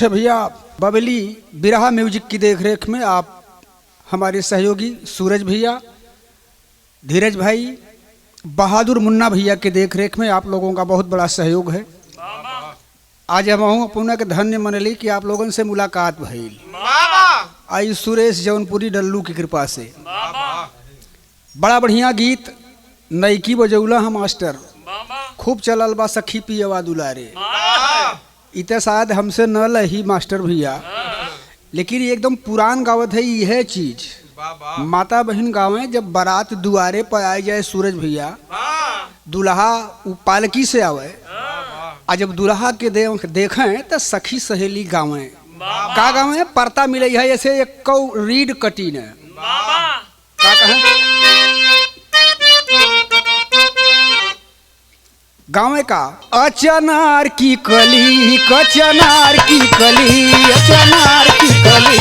अच्छा भैया, बबली बिरहा म्यूजिक की देखरेख में आप हमारे सहयोगी सूरज भैया, धीरज भाई, बहादुर मुन्ना भैया के देखरेख में आप लोगों का बहुत बड़ा सहयोग है। आज हम अपना के धन्य मनली कि आप लोगों से मुलाकात भइल। आई सुरेश जौनपुरी डल्लू की कृपा से बड़ा बढ़िया गीत नईकी बजौला हम मास्टर, खूब चलल बा सखी पियवा दुलारे। इते शायद हमसे न लही मास्टर भैया, लेकिन एकदम पुरान गावत है यह चीज। माता बहन गावे जब बारात दुआरे पर आए जाए सूरज भैया, दुल्हा पालकी से आवे, और जब दुल्हा के देखें तो सखी सहेली गावे का गावे परता मिले है ऐसे एक रीड कटी ने का कहें गाँव का अचनार की कली कचनार की कली अचनार की कली।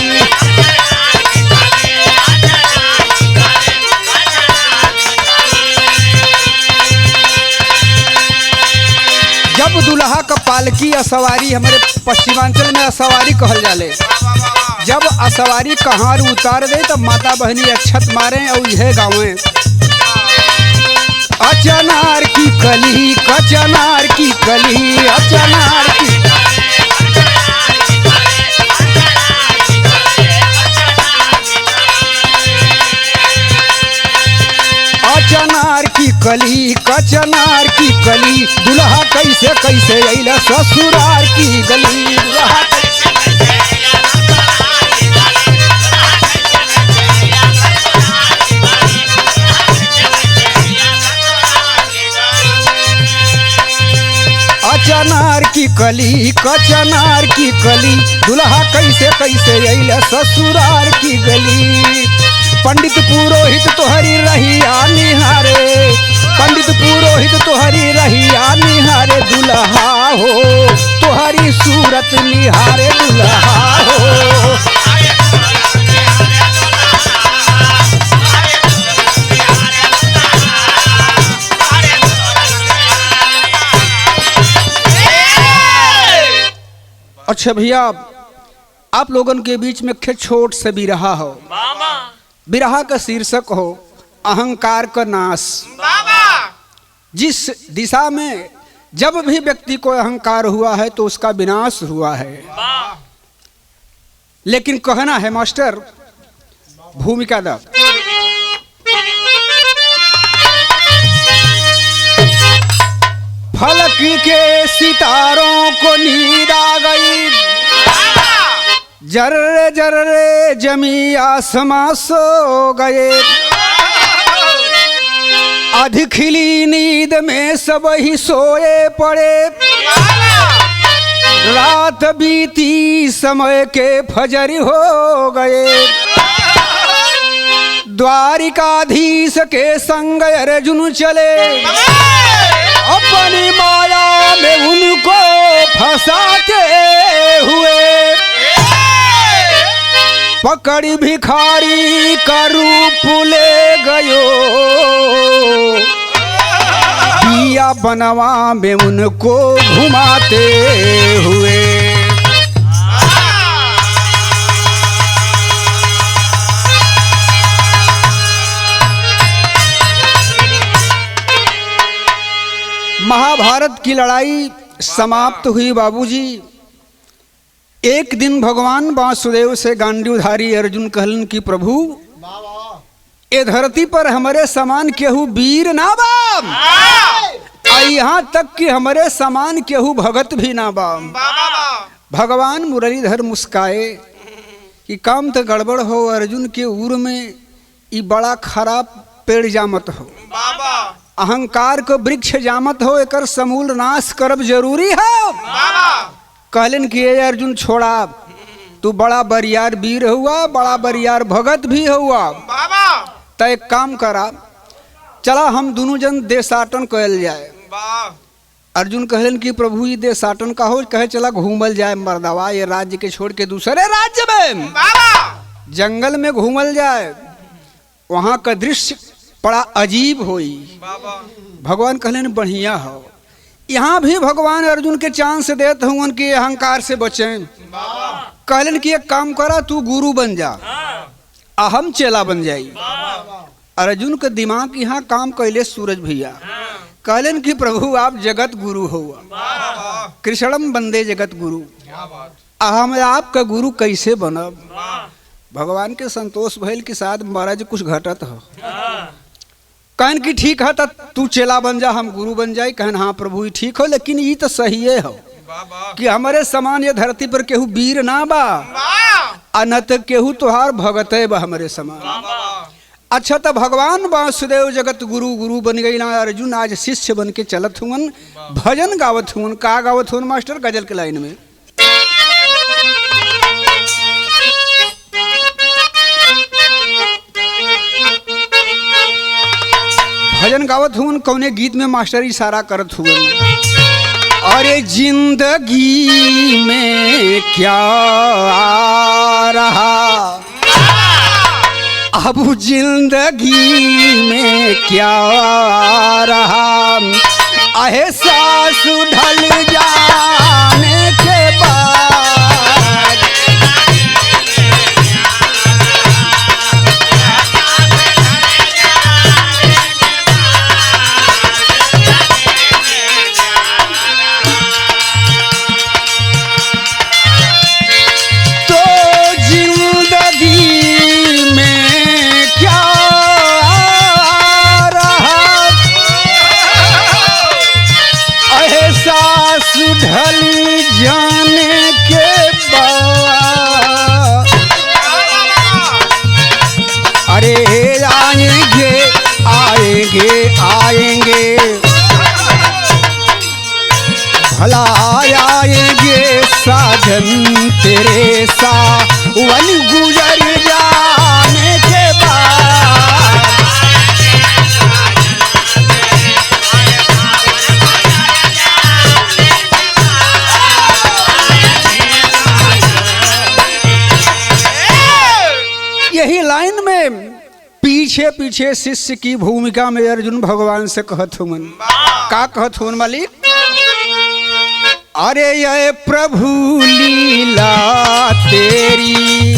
जब दुल्हा का पालकी असवारी हमारे पश्चिमांचल में असवारी कहल जाले, जब असवारी कहार उतार दे तब माता बहनी अक्षत मारे और यह गाँव अचनार की कली कचनार की कली अचनार की अचनार की कली कचनार की कली। दुल्हा कैसे कैसे अइला ससुरार की गली, दुल्हा अचनार की कली कचनार की कली। दुल्हा कैसे कैसे अइला ससुरार की गली। पंडित पुरोहित तोहरी रहिया निहारे, पंडित पुरोहित तोहरी रहिया निहारे। दुल्हा हो तोहरी सूरत निहारे, दुल्हा हो। अच्छा भैया, आप लोगन के बीच में छोट से बिरहा हो। बिरहा का शीर्षक हो अहंकार का नाश। जिस दिशा में जब भी व्यक्ति को अहंकार हुआ है तो उसका विनाश हुआ है। लेकिन कहना है मास्टर, भूमिका दा फलक के सितारों को नींद आ गई, जर्रे जर्रे जमी आसमां सो गए। आधी खिली नींद में सब ही सोए पड़े, रात बीती समय के फजर हो गए। द्वारिकाधीश के संग अर्जुन चले, अपनी माया में उनको फंसाते हुए। पकड़ी भिखारी का रूप ले गयो, दिया बनवा में उनको घुमाते हुए। महाभारत की लड़ाई समाप्त हुई बाबूजी। एक दिन भगवान वासुदेव से गांडीवधारी अर्जुन कहलन कि प्रभु, ए धरती पर हमारे समान केहू वीर ना बा, यहाँ तक कि हमारे समान केहू भगत भी ना बा। भगवान मुरलीधर मुस्काए कि काम तो गड़बड़ हो, अर्जुन के उर में ये बड़ा खराब पेड़ जामत हो, अहंकार को वृक्ष जामत हो, एकर समूल नाश करब जरूरी है। कहलन कि अर्जुन छोड़ा, तू बड़ा बरियार वीर हुआ, बड़ा बरियार भगत भी हुआ, तो एक काम करा, चला हम दोनों जन देशाटन कहल जाए। अर्जुन कहलन कि प्रभु ये देशाटन का हो, कहे चला घूमल जाए मर्दवा, ये राज्य के छोड़ के दूसरे राज्य में जंगल में घूमल जाए, वहां का दृश्य बड़ा अजीब होई। भगवान कहलन बढ़िया हो, यहाँ भी भगवान अर्जुन के चांस देते हुए कि अहंकार से बचें। कहलन कि एक काम करा, तू गुरु बन जा, अहम चेला बन जाई। अर्जुन के दिमाग यहाँ काम कैले सूरज भैया। कहलन कि प्रभु आप जगत गुरु हो, कृष्णम बंदे जगत गुरु, हम आपका गुरु कैसे बनब? भगवान के संतोष भइल कि शायद महाराज कुछ घटत हो। कहन कि ठीक है, तू चेला बन जा, हम गुरु बन जाए। कहन हाँ प्रभु ठीक हो, लेकिन ये तो सही हो कि हमारे समान ये धरती पर केहू वीर ना बा, अनत केहू तोहार भगते बा हमारे समान। अच्छा, तो भगवान वासुदेव जगत गुरु गुरु बन गई ना। अर्जुन आज शिष्य बन के चलत हुन, भजन गावत हुन। का गावत हुन मास्टर? गजल के लाइन में भजन गावत हुन। कौने गीत में मास्टर इशारा करत हुन? अरे जिंदगी में क्या आ रहा, अब जिंदगी में क्या आ रहा, एहसास ढल जाने के बाद, तो जिंदगी ढल जाने के बाद, अरे आएंगे आएंगे आएंगे, भला आएंगे साजन तेरे सावन गुजर जाने के बाद। यही लाइन में पीछे पीछे शिष्य की भूमिका में अर्जुन भगवान से कहत हुन। का कहत हुन मालिक? अरे ये प्रभु लीला तेरी,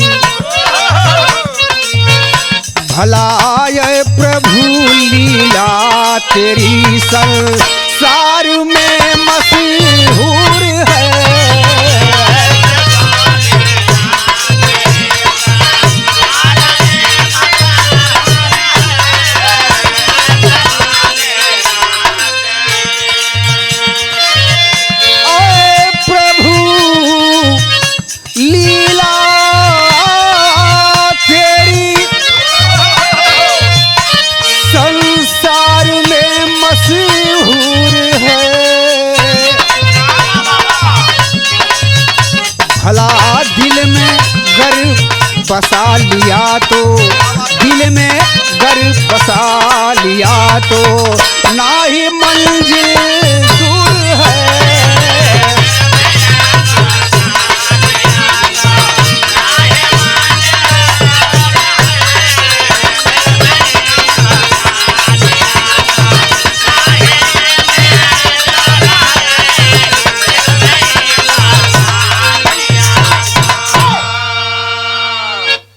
भला ये प्रभु लीला तेरी संसार में मशहूर है। भला दिल में गर्व बसा लिया तो, दिल में गर्व बसा लिया तो, ना ही मंजिल दूर है।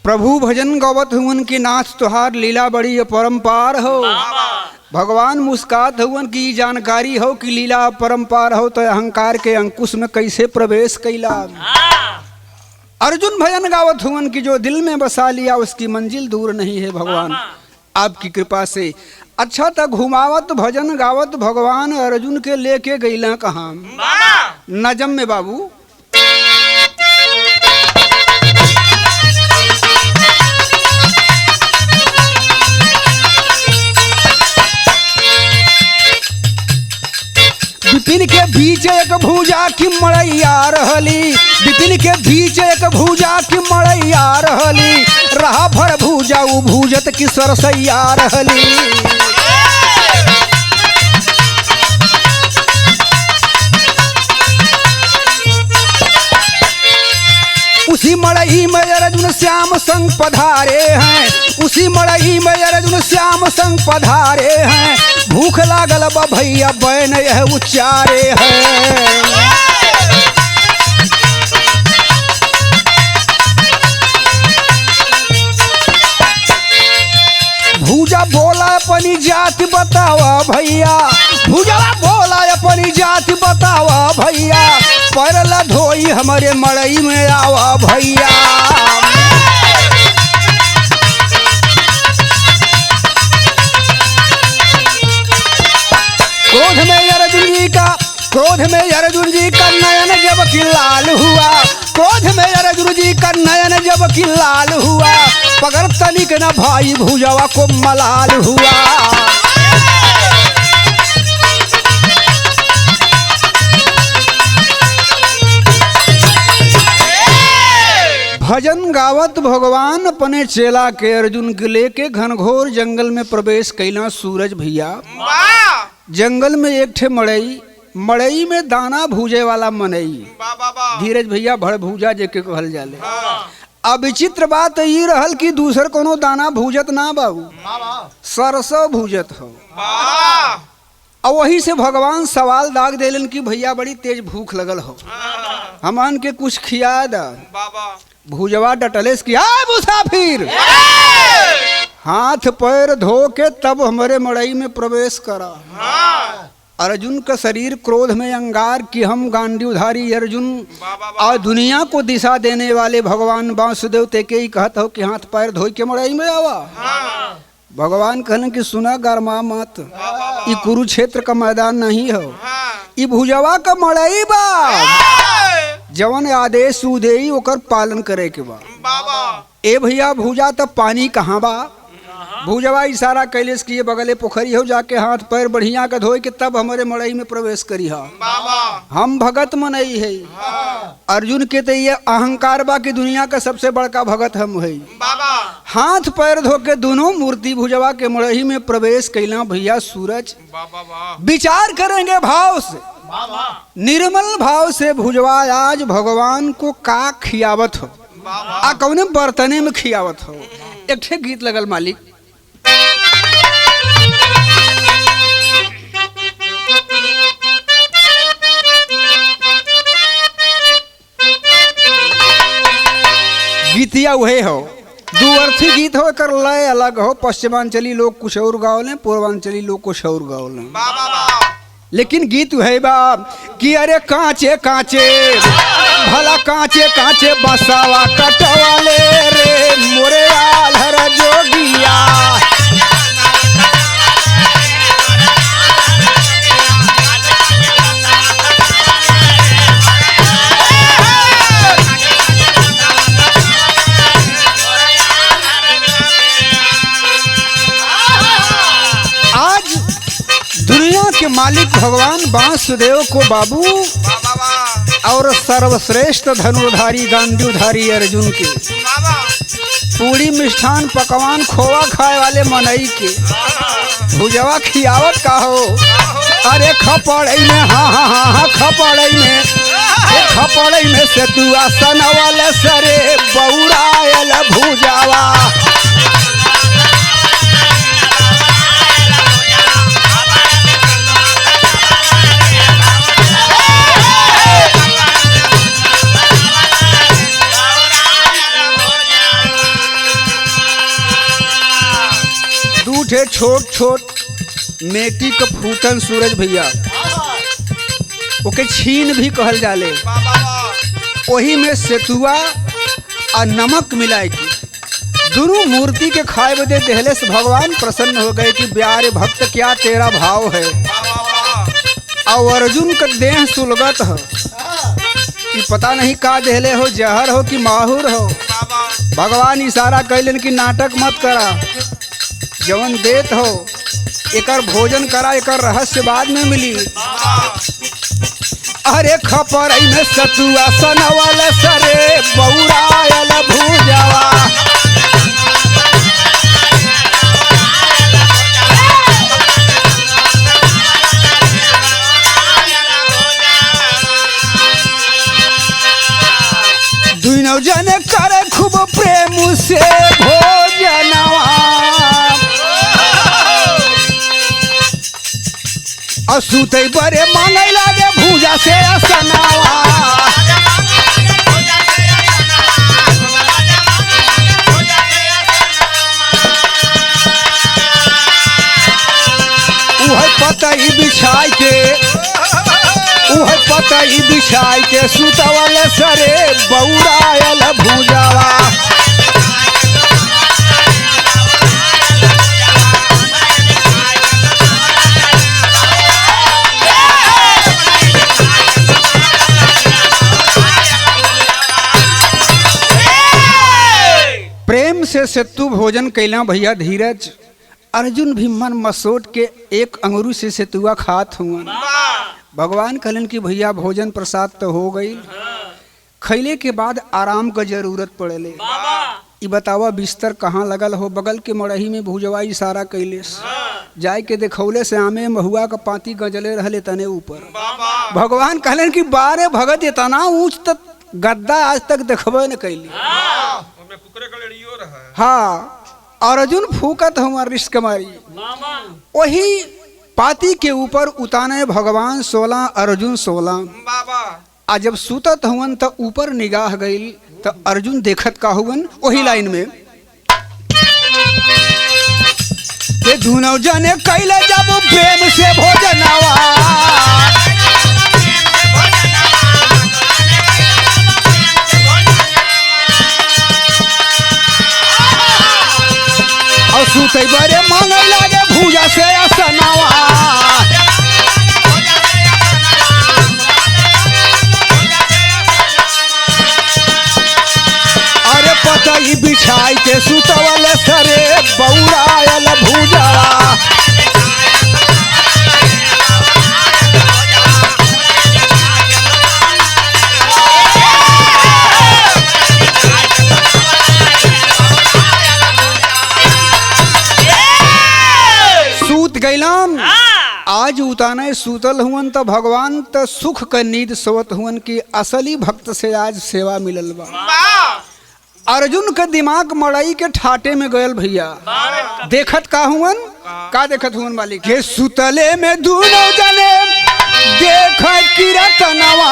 प्रभु भजन गवत हुन की नाथ तुहार लीला बड़ी परम्पार हो। भगवान मुस्कात हुन की जानकारी हो कि लीला परम्पार हो, तो अहंकार के अंकुश में कैसे प्रवेश कैला। अर्जुन भजन गावत हुन की जो दिल में बसा लिया उसकी मंजिल दूर नहीं है भगवान आपकी कृपा से। अच्छा, तक घुमावत भजन गावत भगवान अर्जुन के लेके गईला कहाँ? नजम में बाबू। विपिन के बीच एक भूजा की मड़ैया रहली, विपिन के बीच एक भूजा की मड़ैया रहली, रहा भर भूजा उ भूजत की सरसैया रहली। उसी मड़ई में अर्जुन श्याम संग पधारे हैं, उसी मड़ई में अर्जुन श्याम संग पधारे हैं। भूख लागल बा भैया बैन यह उच्चारे हैं। भूजा बोला अपनी जाति बतावा भैया, भूजवा बोला अपनी जाति बतावा भैया। परला धोई हमारे मड़ई में आवा भैया। क्रोध में अर्जुन जी का नयन जब कि लाल हुआ, क्रोध में अर्जुन जी का नयन जब कि लाल हुआ। पगर तनिक न भाई भुजवा को मलाल हुआ। भजन गावत भगवान अपने चेला के अर्जुन के लेके घनघोर जंगल में प्रवेश कैला। सूरज भैया जंगल में एक ठे मड़ई, मड़ई में दाना भूजे वाला मनई। धीरज भैया भड़ भूजा जेके कहल जाले। अब विचित्र बात ये रहल कि दूसर कोनो दाना भूजत ना बाबू, सरसों भूजत हो। और वही से भगवान सवाल दाग देलन कि भैया बड़ी तेज भूख लगल हो, हमन के कुछ खिया दा। भूजवा डटलेस किया मुसाफिर, हाथ पैर धो के तब हमारे मड़ई में प्रवेश करा। अर्जुन का शरीर क्रोध में अंगार कि हम गांडीवधारी अर्जुन और दुनिया को दिशा देने वाले भगवान वासुदेव ते के ही कहत हो कि हाथ पैर धो के मड़ई में आवा। भगवान कहलन कि सुना गरमा मत, ये कुरुक्षेत्र का मैदान नहीं हो, ये भुजवा का मड़ई बा। जवन आदेश उदेई ओकर पालन करे के बा। ए भैया भूजा तब पानी कहाँ बा? भूजवा इशारा कैलेस कि ये बगले पोखरी हो, जाके हाथ पैर बढ़िया का धोए के तब हमारे मड़ई में प्रवेश करी हा। हम भगत मनई है। अर्जुन के तो ये अहंकार बा कि दुनिया का सबसे बड़का भगत हम है। हाथ पैर धो के दोनों मूर्ति भुजवा के मड़ई में प्रवेश कैला। भैया सूरज विचार करेंगे भाव से, निर्मल भाव से भुजवा आज भगवान को का खियावत हो, आ कौने बर्तने में खियावत हो। एक ठे गीत लगल मालिक, गीतिया वहे हो, दो अर्थी गीत हो, कर लय अलग हो। पश्चिमांचली लोग कुछ और गावले, पूर्वांचली लोग कुछ और गावले, लेकिन गीत है बा कि अरे कांचे कांचे भला कांचे कांचे बसावा कटवाले रे मोरे आलहर जोगिया। के मालिक भगवान वासुदेव को बाबू और सर्वश्रेष्ठ धनुर्धारी गांडीवधारी अर्जुन के पूरी मिष्ठान पकवान खोवा खाए वाले मनई के भुजवा खियावत का हो। अरे खपड़ई में हाँ हाँ हाँ हाँ खपड़ई में, खपड़ई में से तू आसन वाले सरे बौरायल भुजवा। छोट छोट मेटी का फूटन सूरज भैया ओके छीन भी कहल जाले। वही में सेतुआ और नमक मिलाए की दोनों मूर्ति के खाए बदे देहले से भगवान प्रसन्न हो गए कि प्यारे भक्त क्या तेरा भाव है। और अर्जुन का देह सुलगत हो कि पता नहीं का देहले हो, जहर हो कि माहुर हो। भगवान इशारा कैलन कि नाटक मत करा, जवन देत हो एकर भोजन करा, एकर रहस्य बाद में मिली। अरे खपरई में सतुआ सनवल सरे बौरायल भुजवा। दुनो जने और सूते बरे मांगे लागे भूजा से असनावा। उह पतई बिछाई के, उह पतई बिछाई के सुतवल सरे बौरायल भूजावा। प्रेम से सेतु भोजन कैला भैया धीरज। अर्जुन भी मन मसोट के एक अंगुरी से सेतुआ खात हुआ। भगवान कहलन कि भैया भोजन प्रसाद तो हो गई, खैले के बाद आराम का जरूरत पड़ेले। ई बतावा बिस्तर कहाँ लगल हो? बगल के मड़ही में भुजवा इशारा कैले, जाय के देखौले से आमे महुआ का पाती गजले रहले तने ऊपर। भगवान कहलन कि बारे भगत इतना ऊंच तक गद्दा आज तक देखबे न कैली। हाँ, अर्जुन फूकत हमार रिश्क मारी। वही पाती के ऊपर उताने भगवान 16 अर्जुन 16। आ जब सुतत हुवन तो ऊपर निगाह गई तो अर्जुन देखत का हुवन वही लाइन में के धुनो जने कैले जब प्रेम से भोजनवा। और सूते बरे मांगे लागे भूजा से असनावा। अरे पतई बिछाई के सुतवल सरे बौरायल भूजावा। गैलाम आज उताने सूतल हुवन तो भगवान तो सुख का नींद सोवत हुवन की असली भक्त से आज सेवा मिलल बा। अर्जुन के दिमाग मड़ई के ठाटे में गयल भैया। देखत का हुवन, का देखत हुवन मालिक के सुतले में दोनों जने देख किरतनवा।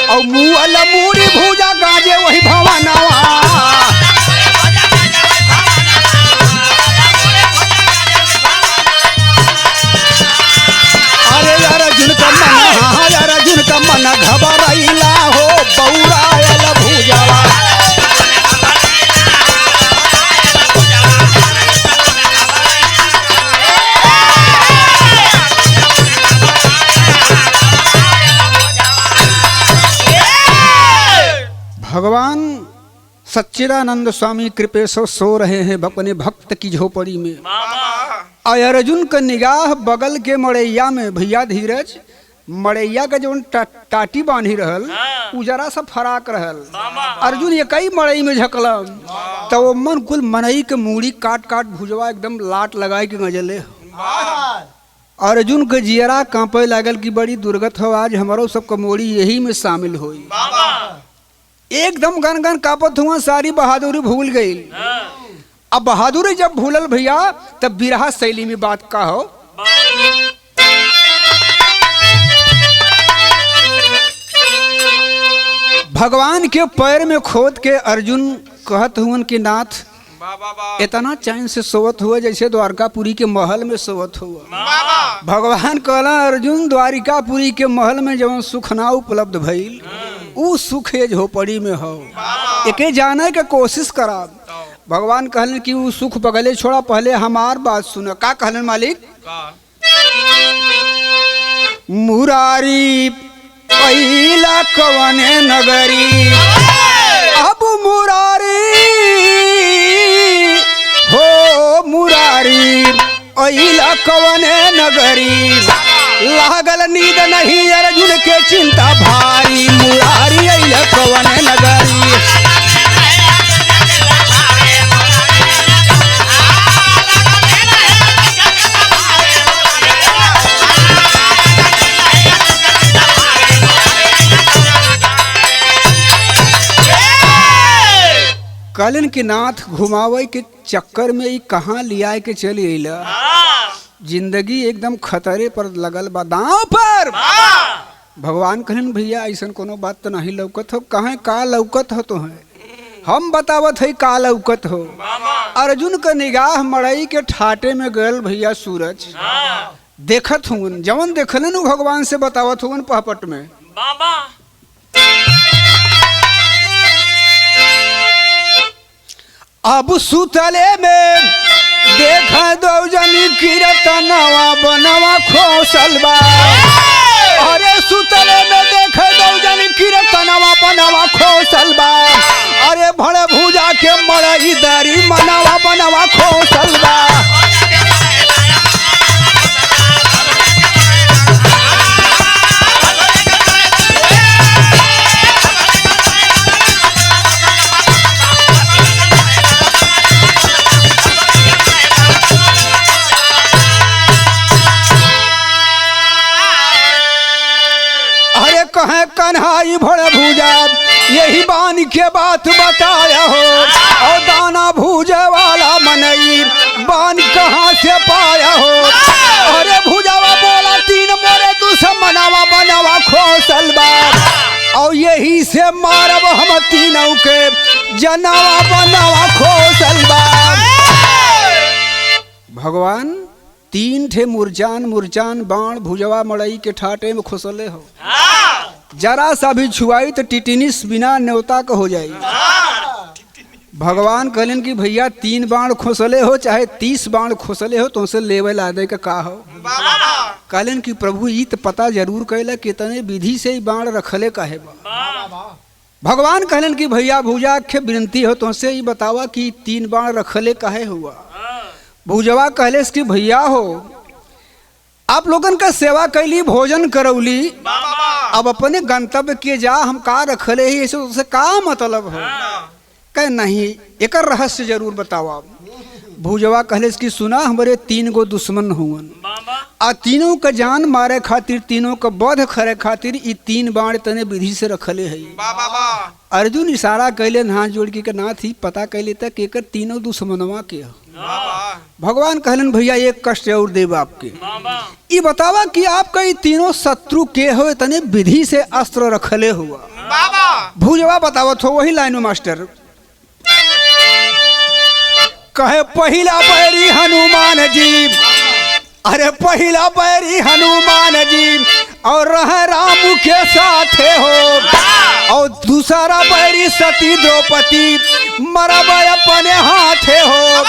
और मुअल मूरी भूजा गाजे वही भवनवा। अर्जुन का मन घबराइला हो बौरायल भूजावा। भगवान सच्चिदानंद स्वामी कृपेशव सो रहे हैं अपने भक्त की झोपड़ी में। अर्जुन का निगाह बगल के मड़ैया में भैया धीरज, मड़ैया का जो टाटी बांधी रहल उजरा सा फराक रहल। अर्जुन ये कई मड़ई में झकलम तो वो मन कुल मनई के मूड़ी काट काट भुजवा एकदम लाट लगाए के गजले। अर्जुन के जियरा कांपे लागल की बड़ी दुर्गत हो, आज हमारो सबका मोड़ी यही में शामिल हुई। एकदम गन गन कापत हुआ, सारी बहादुरी भूल गई। अब बहादुरी जब भूलल भैया तब बिरहा शैली में बात का हो। भगवान के पैर में खोद के अर्जुन कहत हुवन कि नाथ इतना चैन से सोवत हुआ जैसे द्वारकापुरी के महल में सोवत हुआ। भगवान कहला अर्जुन द्वारिकापुरी के महल में जब सुख ना उपलब्ध भइल उ सुख ये झोपड़ी में हो, एके जाने के कोशिश करा। भगवान कहलन कि उ सुख बगले छोड़ा, पहले हमार बात सुना। का कहलन मालिक? मुरारी पहिला कवने नगरी, अब मुरारी हो मुरारी पहिला कवने नगरी। लागल नींद नहीं अर्जुन के चिंता भारी, मुरारी अइला कवने नगरी। कहलन कि नाथ घुमावे के चक्कर में कहाँ लिया के चली अइला। जिंदगी एकदम खतरे पर लगल बा, दांव पर। भगवान कहन भैया ऐसा कोनो बात तो नहीं लौकत हो, कहे का लौकत हो तो है, हम बतावत है का लौकत हो। अर्जुन का निगाह मड़ई के ठाटे में गल भैया सूरज देखत हूँ, जवन देखलन उ भगवान से बतावत हूँ पहपट में। अब सुतले में देख दो जनी कीर्तनवा बनवा खोसल बा। अरे सुतले में देख दो जनी कीर्तनवा बनवा खोसल बा। अरे भड़े भूजा के मड़ई दारी मनवा बनवा खोसल बा। कहे कन्हाई भड़ भूजा यही बान के बात बताया हो, और दाना भूजे वाला मनई बान कहाँ से पाया हो। अरे भूजावा बोला तीन मोरे दुश्मनवा बनवा खोसल बा, और यही से मारब हम तीनों के जनवा बनवा खोसल बा। भगवान तीन ठे मुरजान मुरजान बाण भुजवा मड़ई के ठाटे में खुसले हो, जरा सा भी छुआई तो टिटनिस बिना न्योता का हो जाई। भगवान कहलन कि भैया 3 बाण खोसले हो चाहे 30 बाण खोसले हो, तुमसे लेवल आदे का हो। कहलन कि प्रभु ई तो पता जरूर कैला कितने विधि से ही बाण रखले काहे बा। भगवान कहलन कि भैया भूजा के विनती हो तुमसे ही बतावा कि 3 बाण रखले काहे हुआ। भूजवा कहले कि भैया हो आप लोगन का सेवा कैली, भोजन करौली, अब अपने गंतव्य के जा हम का रखले ही ऐसे उससे का मतलब हो। कह नहीं एक रहस्य जरूर बताओ आप। भूजवा कहले कि सुना हमारे 3 गो दुश्मन हुवन, आ तीनों का जान मारे खातिर तीनों का वध करे खातिर ई 3 बाण तने विधि से रखले है। अर्जुन इशारा कैले हाथ जोड़ के नाथ ही पता कैले तक एक तीनों दुश्मनवा के हो। भगवान कहलन भैया एक कष्ट और देव आपके, ये बतावा कि आपका ये तीनों शत्रु के हो तने विधि से अस्त्र रखले हुआ। भूजवा बतावत हो वही लाइन में मास्टर कहे पहला बैरी हनुमान जी, अरे पहला बैरी हनुमान जी और रहे राम के साथ हो, और दूसरा बैरी सती द्रौपदी मरब अपने हाथे हो।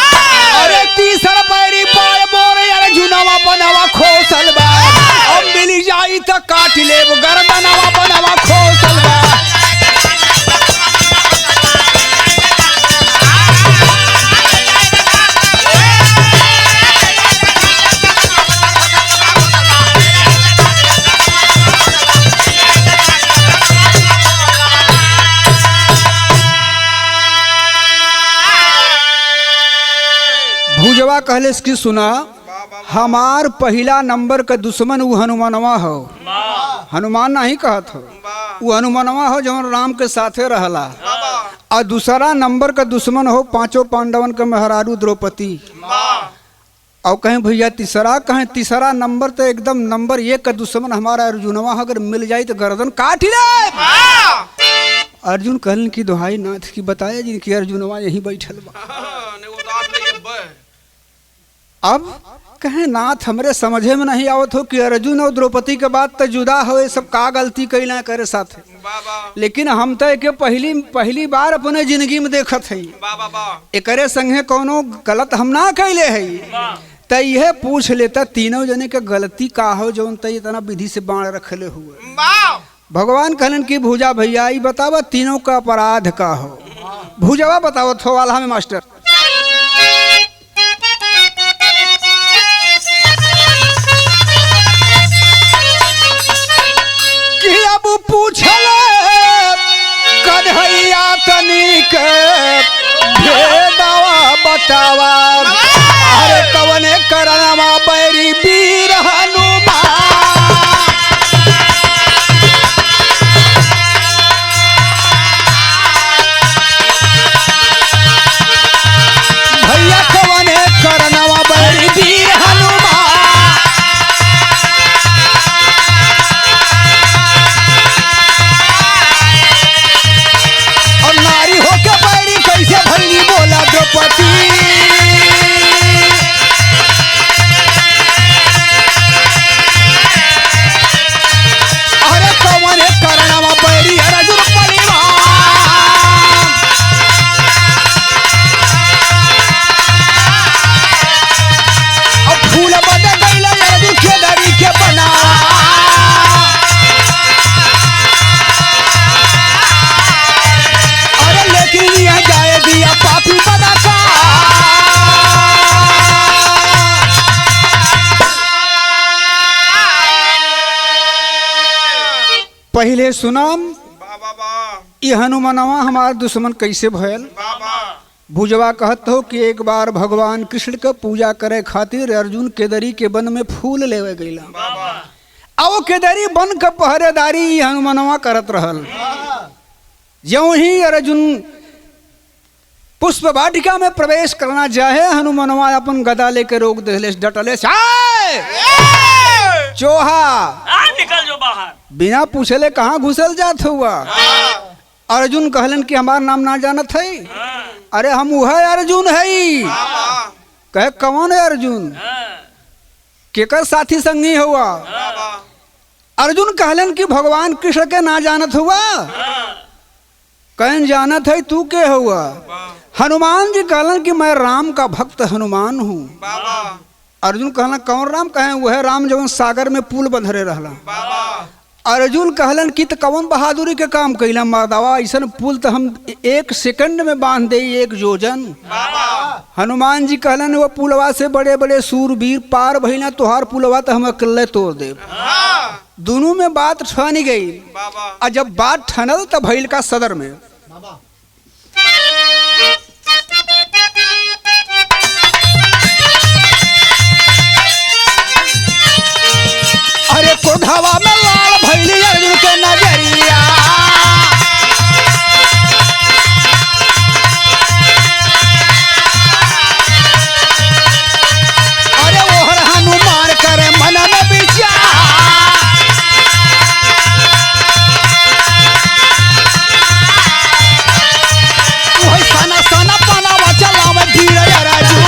अरे तीसरा बैरी पाए बोरे अर्जुनवा बनवा खोसल बा, अब मिली जाई तो काट लेब गर्दनवा बनवा खोसल बा। भूजवा कहले कि सुना हमार पहला नंबर का दुश्मन वो हनुमानवा हो। हनुमान नहीं कहत हो, वो हनुमानवा हो जो राम के साथे रहला। और दूसरा नंबर का दुश्मन हो 5 पांडवन के मेहरारू द्रौपदी। और कहें भैया तीसरा, कहें तीसरा नंबर तो एकदम नंबर 1 का दुश्मन हमारा अर्जुनवा, अगर मिल जाए तो गर्दन काट ले। अर्जुन कहलन की दुहाई नाथ की बताया जिनकी अर्जुनवा यही बैठल बा। अब कहे नाथ हमरे समझे में नहीं आवत हो कि अर्जुन और द्रौपदी के बाद तो जुदा हो, सब का गलती कैला करे साथ। लेकिन हम तो एक पहली बार अपने जिंदगी में देखत है, एकरे संगे कोनो गलत हम ना कैले है। तो यह पूछ लेता तीनों जने के गलती का हो जो इतना विधि से बाण रखले हुए। भगवान कहलन की भूजा भैया ई बतावा तीनों का अपराध का हो। भूजवा बतावत हो वाला में मास्टर पूछल कन्हैया तनिक भेदवा बतावा, अरे कवने करनवा बैरी वीर हनुमान। पहले सुनाम ये हनुमानवा हमार दुश्मन कैसे भयल। भुजवा कहत हो कि एक बार भगवान कृष्ण के पूजा करे खातिर अर्जुन केदरी के वन में फूल लेवे गईला। आओ केदरी वन के पहरेदारी हनुमानवा करत रहल। ज्यों ही अर्जुन पुष्प वाटिका में प्रवेश करना चाहे हनुमानवा अपन गदा लेके रोक दे डटले चोहा निकल जो बाहर। बिना पूछले कहाँ घुसल जात हुआ। अर्जुन कहलन कि हमार नाम ना जानत है। अरे हम वह अर्जुन है। कहे कौन है अर्जुन, केकर साथी संगी हुआ। अर्जुन कहलन कि भगवान कृष्ण के ना जानत हुआ। कहन जानत है तू के हुआ। हनुमान जी कहलन कि मैं राम का भक्त हनुमान हूँ। अर्जुन कहलन कौन राम। कहे वह राम जवन सागर में पुल बंधरे रहला। अर्जुन कहलन कि तो कौन बहादुरी के काम कैला मर्दावा, ऐसा पुल तो हम 1 सेकंड में बांध दे 1 योजन। हनुमान जी कहलन वो पुलवा से बड़े बड़े सूरवीर पार भइला, तोहार पुलवा तो हम अकेले तोड़ दे। दोनों में बात ठन गई। और जब बात ठनल तब भइल का सदर में। अरे कोढ़ावा में लाल भइली अर्जुन के नजरिया। अरे ओहर हनुमान करे मन में विचार। वही सना सना पनावा चलावे भीड़ अर्जुन।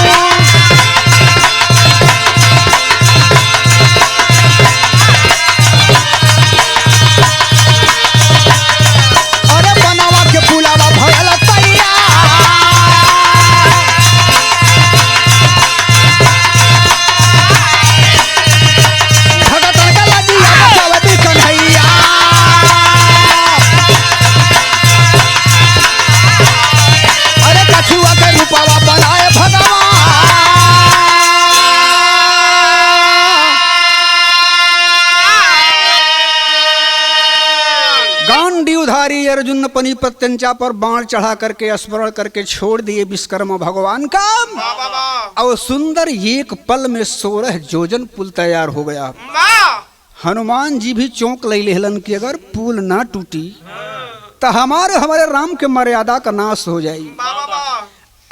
अर्जुन अपनी प्रत्यंचा पर बाण चढ़ा करके स्मरण करके छोड़ दिए विश्वकर्मा भगवान का। और सुंदर एक पल में 16 योजन पुल तैयार हो गया। हनुमान जी भी चौंक ले लेहलन कि अगर पुल ना टूटी तो हमारे राम के मर्यादा का नाश हो जाई।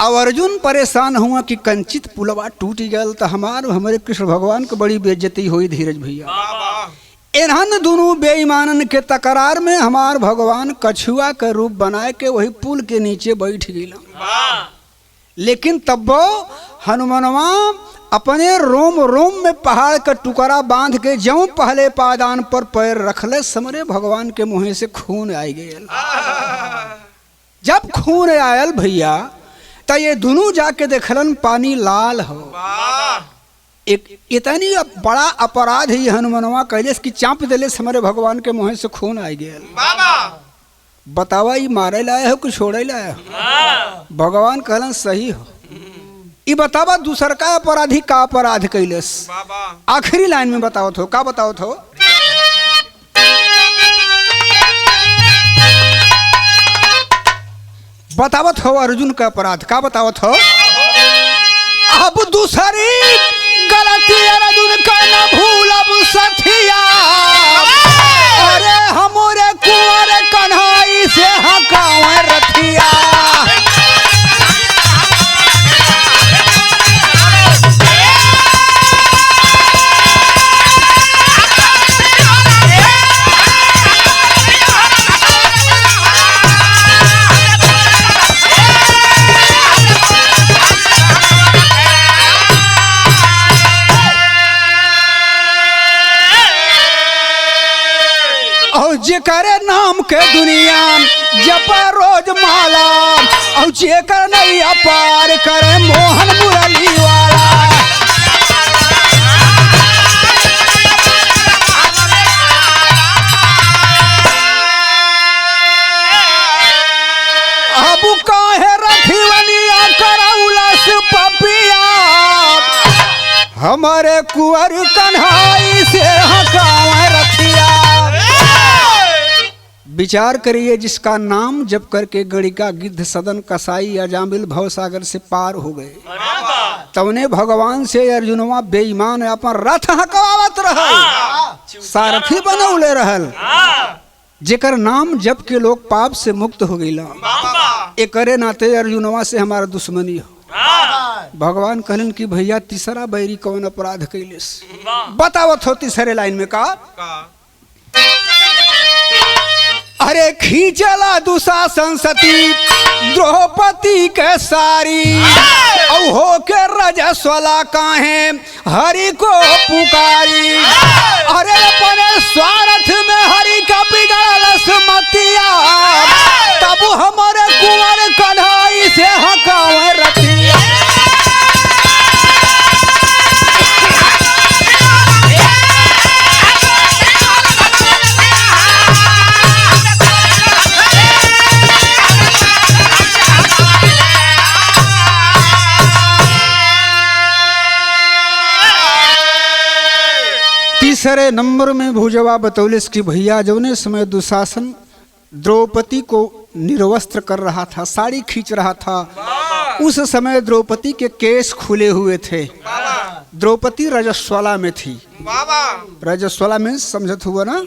अब अर्जुन परेशान हुआ कि कंचित पुलवा टूट गया तो हमारे कृष्ण भगवान को बड़ी बेइज्जती हुई। धीरज भैया इन्हन दोनों बेईमानन के तकरार में हमार भगवान कछुआ का रूप बनाए के वही पुल के नीचे बैठ गया। लेकिन तब हनुमानवा अपने रोम रोम में पहाड़ का टुकड़ा बांध के ज्यों पहले पादान पर पैर रखले समरे भगवान के मुंह से खून आई गया। जब खून आयल भैया तो ये दोनों जाके देखलन पानी लाल हो। एक इतनी बड़ा अपराध ही हनुमानवा कैलेस की चाप दिले हमारे भगवान के मुंह से खून आ गया। बतावा ये मारे लाया हो कि छोड़े लाया हो। भगवान कहलन सही हो। ये बतावा दूसर का अपराधी का अपराध कैलेस। आखिरी लाइन में बताओ थो का बताओ थो। बतावत हो अर्जुन का अपराध का बतावत हो। अब दूसरी गलती अर्जुन का न भूलब सथिया। अरे हमरे कुंवर कन्हई से हकावे रथिया। जेकर नाम के दुनिया जप रोज माला और जेकर नहीं अपार करे मोहन मुरली वाला। अब काहे रथिवनिया करौलस पपिया। हमारे कुंवर कन्हई से हकावे रथिया। विचार करिए, जिसका नाम जप करके गणिका गिद्ध सदन कसाई अजामिल भवसागर से पार हो गए, तवने भगवान से अर्जुनवा बेईमान अपन रथ हकवावत रहल, सारथी बनौले रहल, जेकर नाम जप के लोग पाप से मुक्त हो गईला। एकरे नाते अर्जुनवा से हमारा दुश्मनी हो। भगवान कहलन कि भैया तीसरा बैरी कौन अपराध कैलेस, बतावत हो तीसरे लाइन में का? अरे खींचला दुशासन सती द्रौपदी के सारी, औ हो के रजस्वला काहे हरि को पुकारी। अरे अपने स्वार्थ में हरि का बिगड़लस मतिया, तब हमारे कुंवर कन्हई से हकावे रतिया। तीसरे नंबर में भुजवा बतौलिस कि भैया जौने समय दुशासन द्रौपदी को निर्वस्त्र कर रहा था, साड़ी खींच रहा था, उस समय द्रौपदी के केस खुले हुए थे। द्रौपदी रजस्वला में थी। रजस्वला में समझत हुआ ना?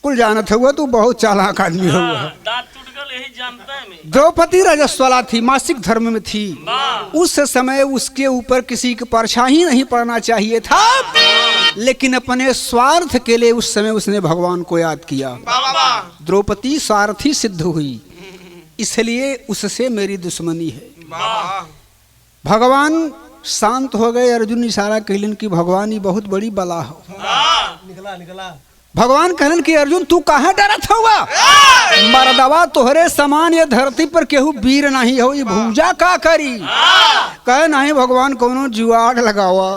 कुल जानत हुआ, तू बहुत चालाक आदमी हुआ। द्रौपदी रजस्वला थी, मासिक धर्म में थी। उस समय उसके ऊपर किसी की परछाई नहीं पड़ना चाहिए था, लेकिन अपने स्वार्थ के लिए उस समय उसने भगवान को याद किया। द्रौपदी स्वार्थी सिद्ध हुई, इसलिए उससे मेरी दुश्मनी है। भगवान शांत हो गए। अर्जुन इशारा कहलन कि भगवान ये बहुत बड़ी बला हो। निकला भगवान कहलन कि अर्जुन तू काहे डरत हुआ? मर्दवा तोहरे समान ये धरती पर केहू वीर नहीं हो, ये भूजा का करी? कहे नहीं भगवान कोनो जुआड़ लगावा।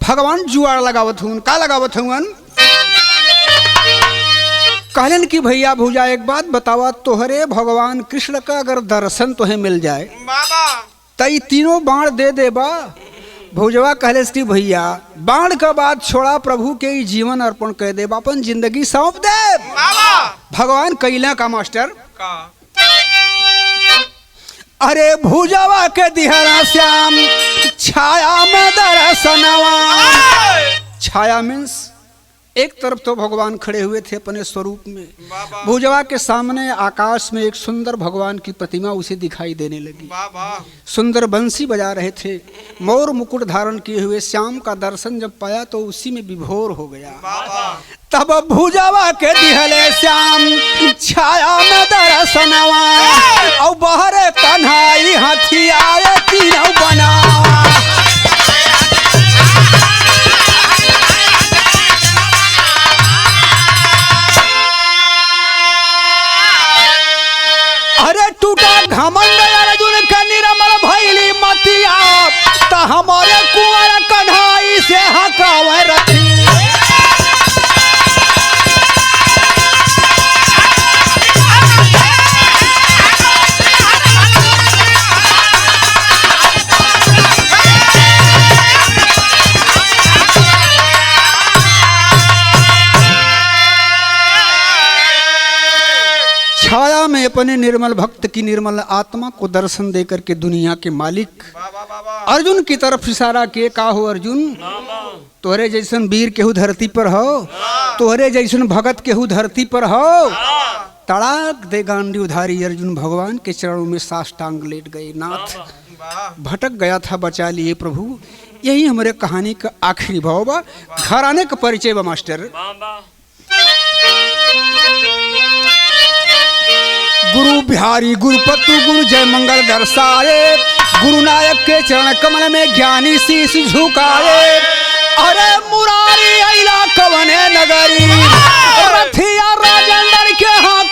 भगवान जुआड़ लगावत हुन, का लगावत हुन? कहलन कि भैया भूजा एक बात बतावा, तोहरे भगवान कृष्ण का अगर दर्शन तोहे मिल जाए तो ये तीनों बाण दे देबा? भुजवा कहले कि भैया बाण का बात छोड़ा, प्रभु के जीवन अर्पण कर दे, अपन जिंदगी सौंप दे। भगवान कैला का मास्टर का? अरे भुजवा के दिहरा श्याम छाया में दर्शनवा। छाया मीन्स एक तरफ तो भगवान खड़े हुए थे अपने स्वरूप में, भुजवा के सामने आकाश में एक सुंदर भगवान की प्रतिमा उसे दिखाई देने लगी। सुंदर बंसी बजा रहे थे, मोर मुकुट धारण किए हुए श्याम का दर्शन जब पाया तो उसी में विभोर हो गया। तब भुजवा के दिहले श्याम छाया में दर्शनवा, और बहरे कन्हई हथियार तीनों बनावा। अरे टूटा घमंड अर्जुन का निरमल भइली मतिया, त हमारे कुंवर कन्हई से हकावे रतिया। छाया में अपने निर्मल भक्त की निर्मल आत्मा को दर्शन देकर के दुनिया के मालिक अर्जुन की तरफ इशारा किए, का हो अर्जुन तोहरे जैसन वीर केहू धरती पर हो, तोहरे जैसन भगत केहू धरती पर हो। तड़ाक दे गांडीवधारी अर्जुन भगवान के चरणों में साष्टांग लेट गए। नाथ भटक गया था, बचा लिए प्रभु। यही हमारे कहानी का आखिरी भाव बा। घर आने का परिचय बा मास्टर। गुरु बिहारी गुरुपतु गुरु जय मंगल दर्शाए, गुरु नायक के चरण कमल में ज्ञानी शीश झुकाए। अरे मुरारी अइला कवने नगरी, रथिया राजेंद्र के हाँ